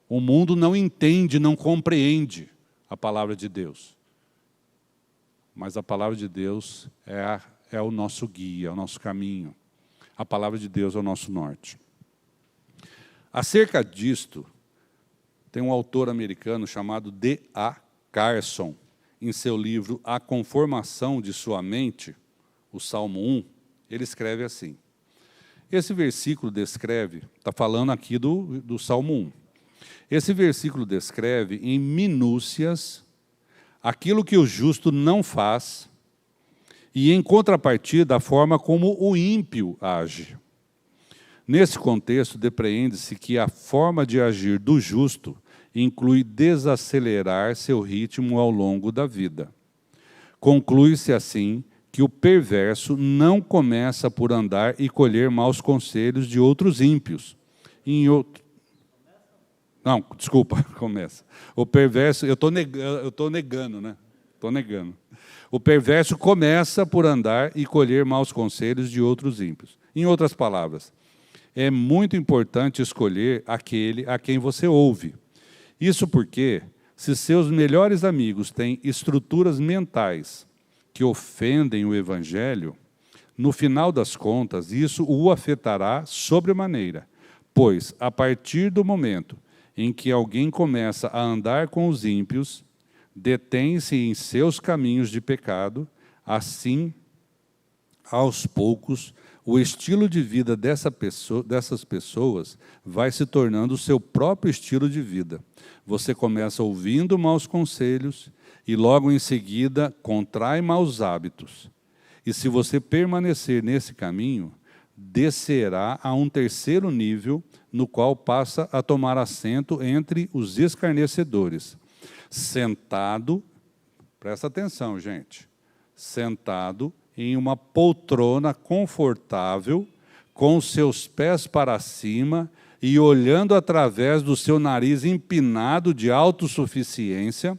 O mundo não entende, não compreende a palavra de Deus. Mas a palavra de Deus é o nosso guia, é o nosso caminho. A palavra de Deus é o nosso norte. Acerca disto, tem um autor americano chamado D.A. Carson, em seu livro A Conformação de Sua Mente, o Salmo 1, ele escreve assim. Esse versículo descreve, está falando aqui do Salmo 1. Esse versículo descreve em minúcias aquilo que o justo não faz e, em contrapartida, a forma como o ímpio age. Nesse contexto, depreende-se que a forma de agir do justo inclui desacelerar seu ritmo ao longo da vida. Conclui-se assim que o perverso não começa por andar e colher maus conselhos de outros ímpios. Não, desculpa, começa. O perverso, eu estou negando, né? Estou negando. O perverso começa por andar e colher maus conselhos de outros ímpios. Em outras palavras, é muito importante escolher aquele a quem você ouve. Isso porque, se seus melhores amigos têm estruturas mentais que ofendem o Evangelho, no final das contas, isso o afetará sobremaneira, pois, a partir do momento em que alguém começa a andar com os ímpios, detém-se em seus caminhos de pecado, assim, aos poucos, o estilo de vida dessas pessoas vai se tornando o seu próprio estilo de vida. Você começa ouvindo maus conselhos e logo em seguida contrai maus hábitos. E se você permanecer nesse caminho, descerá a um terceiro nível, no qual passa a tomar assento entre os escarnecedores. Sentado, presta atenção, gente, sentado em uma poltrona confortável, com seus pés para cima e olhando através do seu nariz empinado de autossuficiência,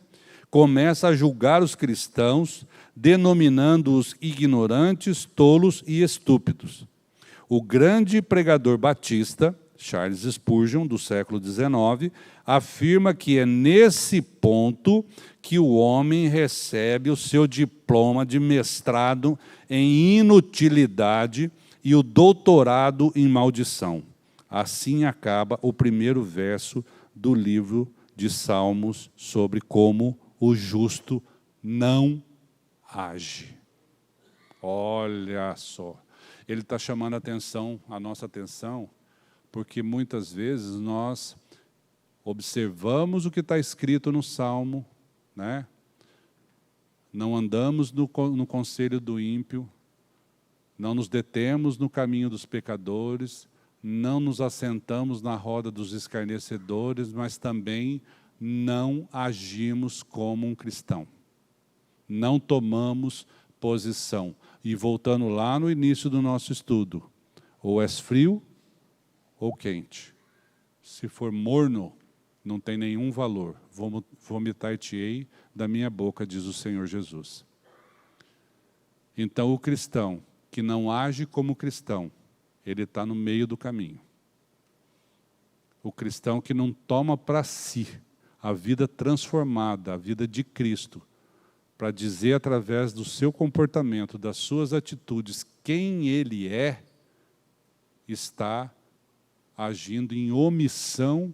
começa a julgar os cristãos, denominando-os ignorantes, tolos e estúpidos. O grande pregador batista, Charles Spurgeon, do século XIX, afirma que é nesse ponto que o homem recebe o seu diploma de mestrado em inutilidade e o doutorado em maldição. Assim acaba o primeiro verso do livro de Salmos sobre como o justo não age. Olha só, ele está chamando a nossa atenção, porque muitas vezes nós observamos o que está escrito no Salmo, né? Não andamos no conselho do ímpio, não nos detemos no caminho dos pecadores, não nos assentamos na roda dos escarnecedores, mas também não agimos como um cristão. Não tomamos posição. E voltando lá no início do nosso estudo, ou és frio ou quente. Se for morno, não tem nenhum valor. Vomitar-te-ei da minha boca, diz o Senhor Jesus. Então, o cristão que não age como cristão, ele está no meio do caminho. O cristão que não toma para si a vida transformada, a vida de Cristo, para dizer através do seu comportamento, das suas atitudes, quem ele é, está agindo em omissão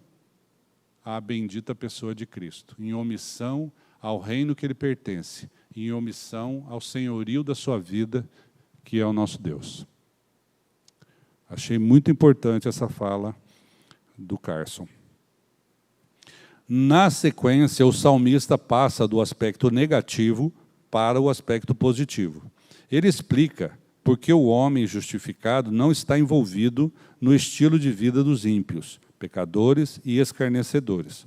à bendita pessoa de Cristo, em omissão ao reino que ele pertence, em omissão ao senhorio da sua vida, que é o nosso Deus. Achei muito importante essa fala do Carson. Na sequência, o salmista passa do aspecto negativo para o aspecto positivo. Ele explica por que o homem justificado não está envolvido no estilo de vida dos ímpios, pecadores e escarnecedores.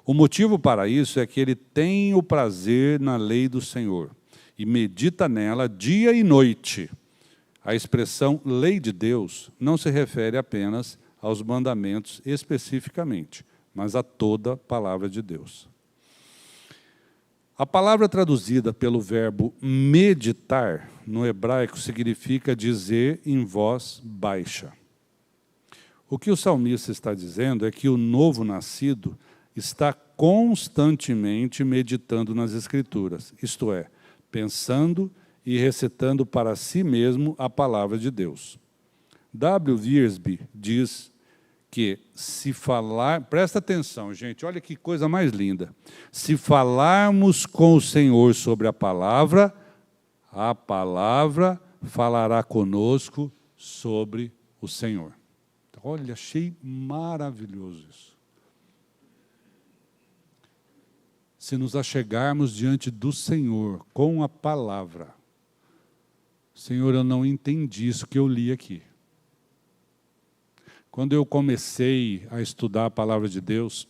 O motivo para isso é que ele tem o prazer na lei do Senhor e medita nela dia e noite. A expressão lei de Deus não se refere apenas aos mandamentos especificamente, mas a toda a palavra de Deus. A palavra traduzida pelo verbo meditar, no hebraico, significa dizer em voz baixa. O que o salmista está dizendo é que o novo nascido está constantemente meditando nas Escrituras, isto é, pensando e recitando para si mesmo a palavra de Deus. W. Wiersbe diz que se falar, presta atenção, gente, olha que coisa mais linda. Se falarmos com o Senhor sobre a palavra falará conosco sobre o Senhor. Olha, achei maravilhoso isso. Se nos achegarmos diante do Senhor com a palavra, Senhor, eu não entendi isso que eu li aqui. Quando eu comecei a estudar a palavra de Deus,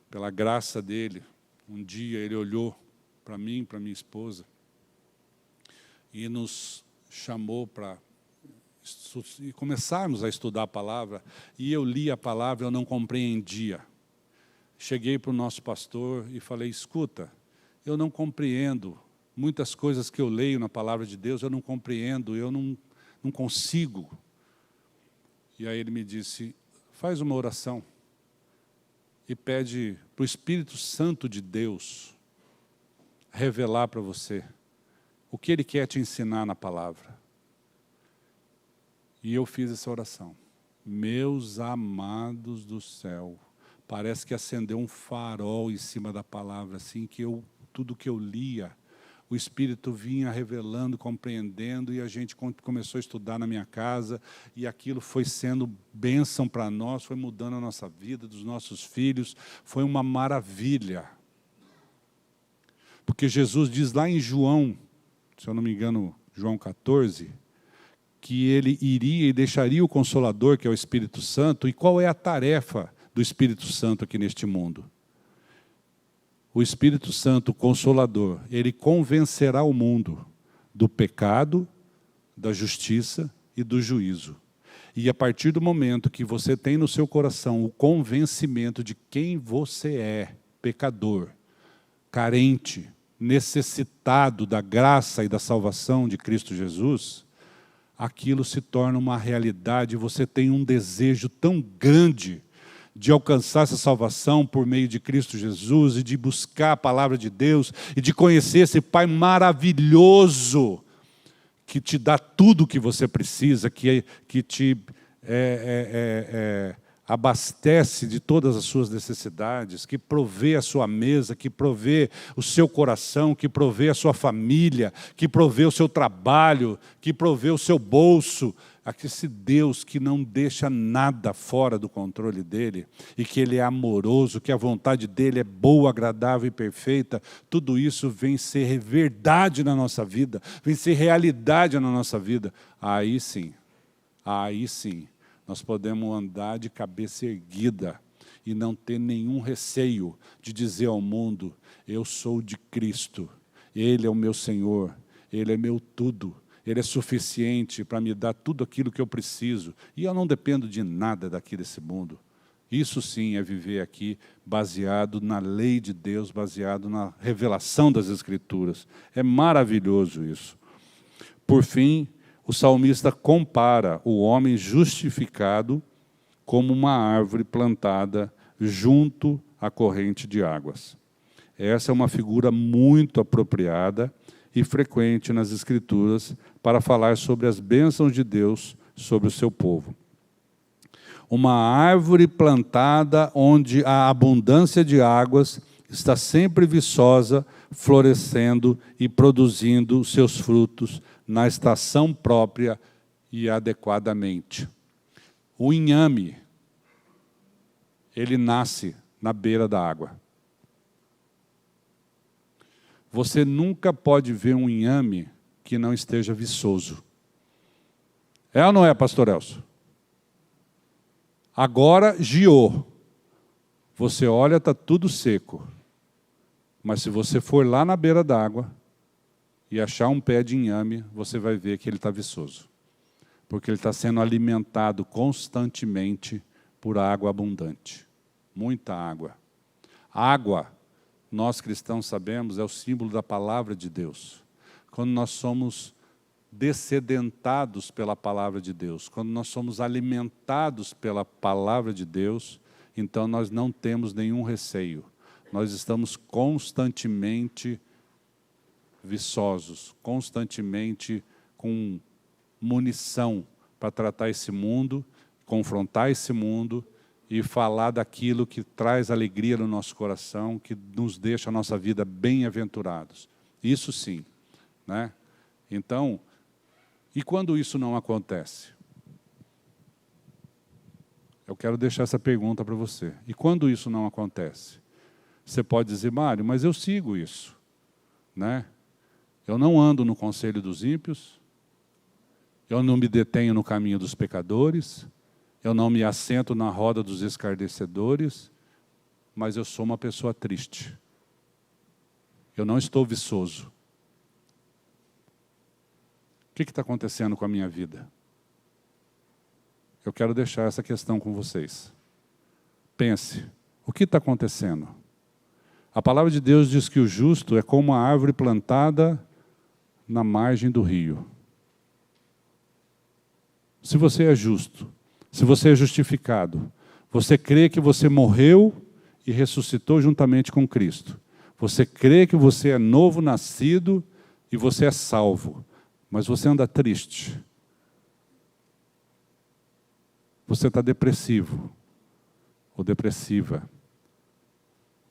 pela graça dele, um dia ele olhou para mim, para minha esposa, e nos chamou para começarmos a estudar a palavra, e eu li a palavra, eu não compreendia. Cheguei para o nosso pastor e falei, escuta, eu não compreendo muitas coisas que eu leio na palavra de Deus, eu não compreendo, eu não consigo. E aí ele me disse, faz uma oração e pede para o Espírito Santo de Deus revelar para você o que ele quer te ensinar na palavra. E eu fiz essa oração. Meus amados do céu, parece que acendeu um farol em cima da palavra, assim, que tudo que eu lia, o Espírito vinha revelando, compreendendo, e a gente começou a estudar na minha casa, e aquilo foi sendo bênção para nós, foi mudando a nossa vida, dos nossos filhos, foi uma maravilha. Porque Jesus diz lá em João, se eu não me engano, João 14, que ele iria e deixaria o Consolador, que é o Espírito Santo, e qual é a tarefa do Espírito Santo aqui neste mundo? O Espírito Santo, o Consolador, ele convencerá o mundo do pecado, da justiça e do juízo. E a partir do momento que você tem no seu coração o convencimento de quem você é, pecador, carente, necessitado da graça e da salvação de Cristo Jesus, aquilo se torna uma realidade, você tem um desejo tão grande de alcançar essa salvação por meio de Cristo Jesus e de buscar a palavra de Deus e de conhecer esse Pai maravilhoso que te dá tudo o que você precisa, que te abastece de todas as suas necessidades, que provê a sua mesa, que provê o seu coração, que provê a sua família, que provê o seu trabalho, que provê o seu bolso. Esse Deus que não deixa nada fora do controle dele, e que ele é amoroso, que a vontade dele é boa, agradável e perfeita, tudo isso vem ser verdade na nossa vida, vem ser realidade na nossa vida. Aí sim, nós podemos andar de cabeça erguida e não ter nenhum receio de dizer ao mundo, eu sou de Cristo, Ele é o meu Senhor, Ele é meu tudo. Ele é suficiente para me dar tudo aquilo que eu preciso. E eu não dependo de nada daqui desse mundo. Isso sim é viver aqui baseado na lei de Deus, baseado na revelação das Escrituras. É maravilhoso isso. Por fim, o salmista compara o homem justificado como uma árvore plantada junto à corrente de águas. Essa é uma figura muito apropriada e frequente nas Escrituras para falar sobre as bênçãos de Deus sobre o seu povo. Uma árvore plantada onde a abundância de águas está sempre viçosa, florescendo e produzindo seus frutos na estação própria e adequadamente. O inhame, ele nasce na beira da água. Você nunca pode ver um inhame que não esteja viçoso. É ou não é, pastor Elcio? Agora, giou. Você olha, está tudo seco. Mas se você for lá na beira d'água e achar um pé de inhame, você vai ver que ele está viçoso. Porque ele está sendo alimentado constantemente por água abundante. Muita água. Água, nós cristãos sabemos, é o símbolo da palavra de Deus. Quando nós somos dessedentados pela palavra de Deus, quando nós somos alimentados pela palavra de Deus, então nós não temos nenhum receio. Nós estamos constantemente viçosos, constantemente com munição para tratar esse mundo, confrontar esse mundo e falar daquilo que traz alegria no nosso coração, que nos deixa a nossa vida bem-aventurados. Isso sim, né? Então, e quando isso não acontece? Eu quero deixar essa pergunta para você. E quando isso não acontece? Você pode dizer, Mário, mas eu sigo isso, né? Eu não ando no conselho dos ímpios, eu não me detenho no caminho dos pecadores, eu não me assento na roda dos escarnecedores, mas eu sou uma pessoa triste. Eu não estou viçoso. O que está acontecendo com a minha vida? Eu quero deixar essa questão com vocês. Pense, o que está acontecendo? A palavra de Deus diz que o justo é como uma árvore plantada na margem do rio. Se você é justo, se você é justificado, você crê que você morreu e ressuscitou juntamente com Cristo. Você crê que você é novo nascido e você é salvo. Mas você anda triste. Você está depressivo ou depressiva.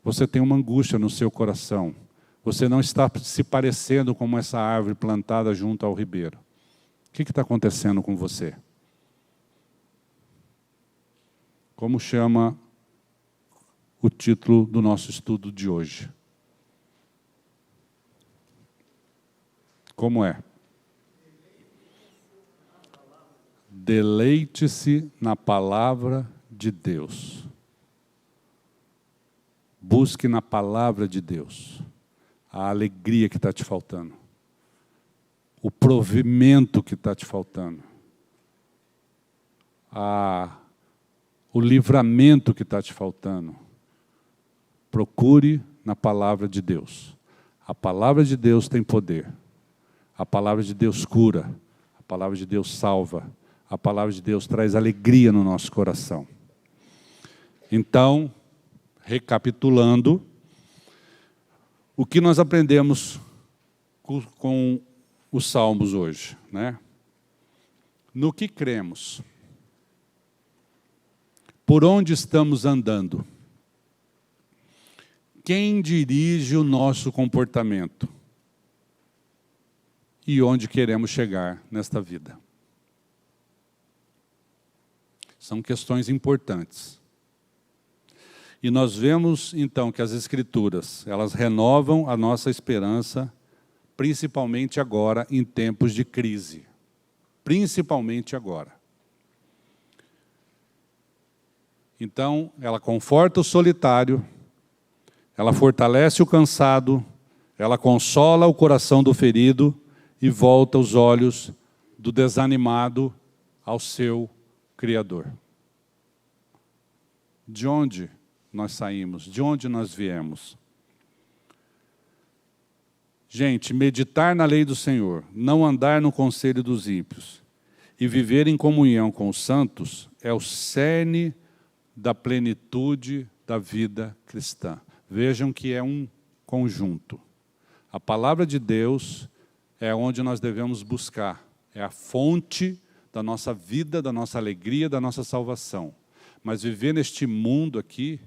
Você tem uma angústia no seu coração. Você não está se parecendo como essa árvore plantada junto ao ribeiro. O que está acontecendo com você? Como chama o título do nosso estudo de hoje? Como é? Deleite-se na palavra de Deus. Busque na palavra de Deus a alegria que está te faltando, o provimento que está te faltando, o livramento que está te faltando. Procure na palavra de Deus. A palavra de Deus tem poder. A palavra de Deus cura. A palavra de Deus salva. A palavra de Deus traz alegria no nosso coração. Então, recapitulando, o que nós aprendemos com os Salmos hoje, né? No que cremos? Por onde estamos andando? Quem dirige o nosso comportamento? E onde queremos chegar nesta vida? São questões importantes. E nós vemos, então, que as Escrituras, elas renovam a nossa esperança, principalmente agora, em tempos de crise. Principalmente agora. Então, ela conforta o solitário, ela fortalece o cansado, ela consola o coração do ferido e volta os olhos do desanimado ao seu Criador. De onde nós saímos? De onde nós viemos? Gente, meditar na lei do Senhor, não andar no conselho dos ímpios e viver em comunhão com os santos é o cerne da plenitude da vida cristã. Vejam que é um conjunto. A palavra de Deus é onde nós devemos buscar, é a fonte da nossa vida, da nossa alegria, da nossa salvação. Mas viver neste mundo aqui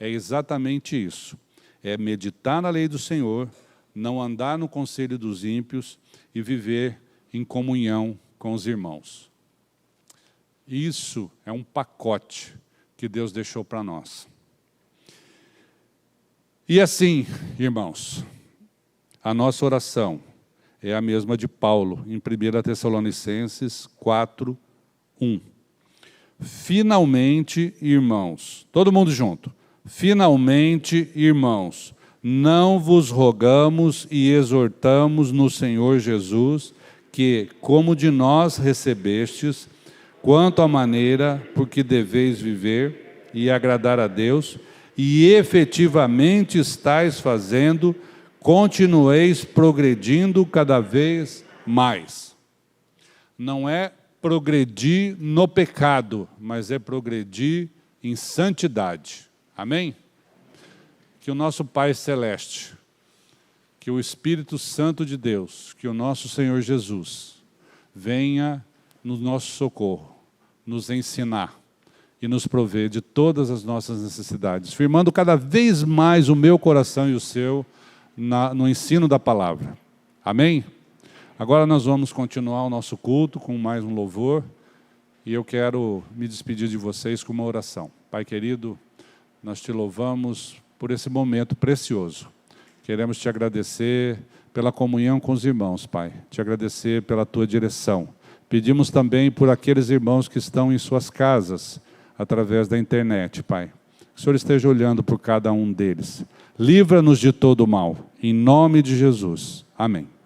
é exatamente isso. É meditar na lei do Senhor, não andar no conselho dos ímpios e viver em comunhão com os irmãos. Isso é um pacote que Deus deixou para nós. E assim, irmãos, a nossa oração é a mesma de Paulo, em 1 Tessalonicenses 4:1. Finalmente, irmãos, todo mundo junto. Finalmente, irmãos, não vos rogamos e exortamos no Senhor Jesus que, como de nós recebestes, quanto à maneira por que deveis viver e agradar a Deus, e efetivamente estáis fazendo, continueis progredindo cada vez mais. Não é progredir no pecado, mas é progredir em santidade. Amém? Que o nosso Pai Celeste, que o Espírito Santo de Deus, que o nosso Senhor Jesus venha no nosso socorro, nos ensinar e nos prover de todas as nossas necessidades, firmando cada vez mais o meu coração e o seu no ensino da palavra. Amém? Agora nós vamos continuar o nosso culto com mais um louvor e eu quero me despedir de vocês com uma oração. Pai querido, nós te louvamos por esse momento precioso. Queremos te agradecer pela comunhão com os irmãos, Pai. Te agradecer pela tua direção. Pedimos também por aqueles irmãos que estão em suas casas, através da internet, Pai. Que o Senhor esteja olhando por cada um deles. Livra-nos de todo o mal. Em nome de Jesus. Amém.